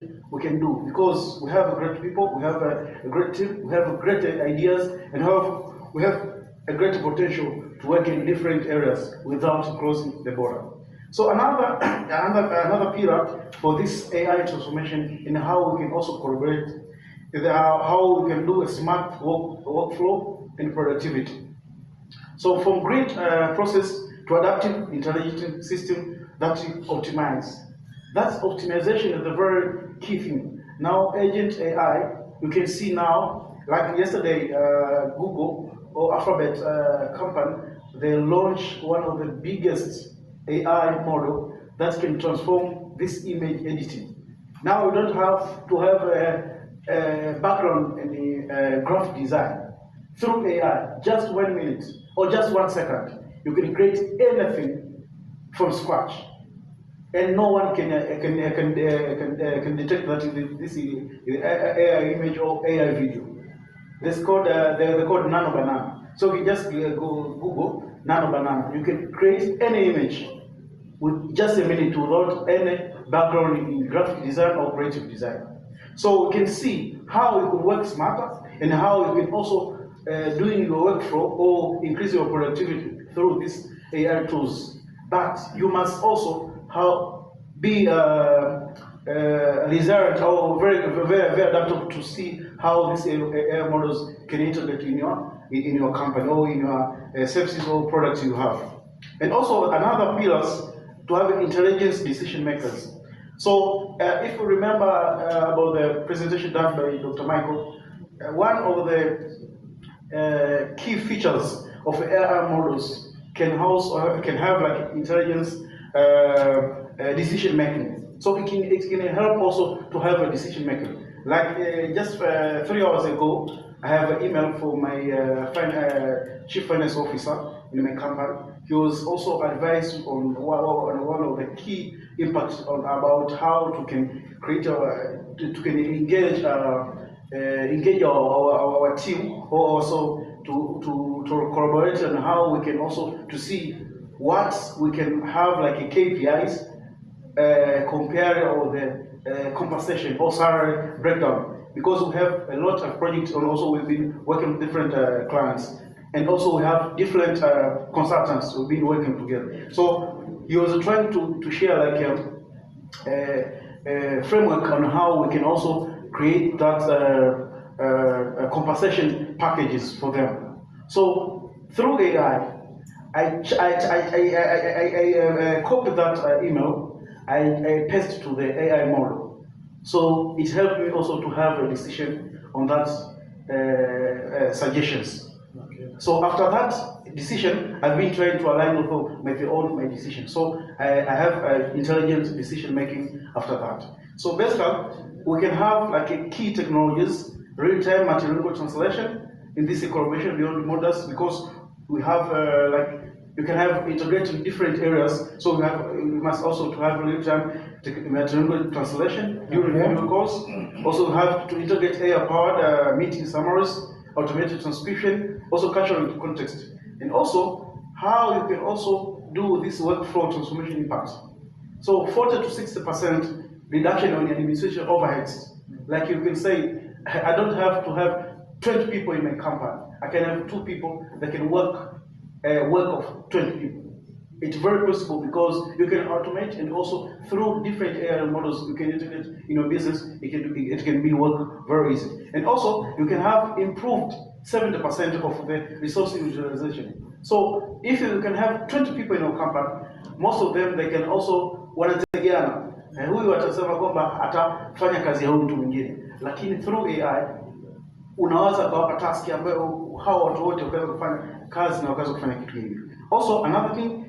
we can do, because we have great people, we have a great team, we have great ideas, and we have a great potential to work in different areas without crossing the border. So another pillar for this AI transformation in how we can also collaborate is how we can do a smart workflow and productivity. So from grid process to adaptive intelligent system that optimize. That optimization is a very key thing. Now, agent AI, you can see now, like yesterday, Google or Alphabet company, they launched one of the biggest AI model that can transform this image editing. Now we don't have to have a background in the graphic design. Through AI, just 1 minute or just 1 second, you can create anything from scratch, and no one can detect that this is AI image or AI video. This called they're called Nano Banana. So you just go Google Nano Banana. You can create any image with just a minute without any background in graphic design or creative design. So we can see how you can work smarter and how you can also doing your workflow or increase your productivity through these AI tools. But you must also be resilient or very adaptable to see how these AI models can integrate in your company or in your services or products you have. And also another pillars to have intelligence decision makers. So if you remember about the presentation done by Dr. Michael, one of the key features of AI models can have like intelligence decision making. So it can help also to have a decision making. Like just 3 hours ago, I have an email from my chief finance officer in my company. He was also advised on one of the key impacts about how to can create to can engage our team, or also to collaborate on how we can also to see what we can have like a KPIs compare or the compensation or salary breakdown, because we have a lot of projects and also we've been working with different clients, and also we have different consultants we've been working together. So he was trying to share like a framework on how we can also create that compensation packages for them. So through AI, I copied that email, I pasted to the AI model. So it helped me also to have a decision on that suggestions. Okay. So after that decision, I've been trying to align with my decision. So I have intelligent decision making after that. So basically, we can have like a key technologies, real-time multilingual translation in this collaboration beyond models, because we have like you can have integrated different areas. So we must also to have real-time multilingual translation during video calls. Also have to integrate AI-powered meeting summaries, automated transcription, also cultural context, and also how you can also do this workflow transformation impact. So 40 to 60% reduction on administration overheads. Like you can say, I don't have to have 20 people in my company. I can have 2 people that can work of 20 people. It's very possible because you can automate, and also through different AI models you can integrate in your business. It can be work very easy, and also you can have improved 70% of the resource utilization. So if you can have 20 people in your company, most of them they can also wanategeana huyu atasema kwamba atafanya kazi ya huyu mtu mwingine, lakini through AI unaweza kuwapa task ambayo hao watu wote wakaweza kufanya kazi na wakaweza kufanya kitu hivyo. Also another thing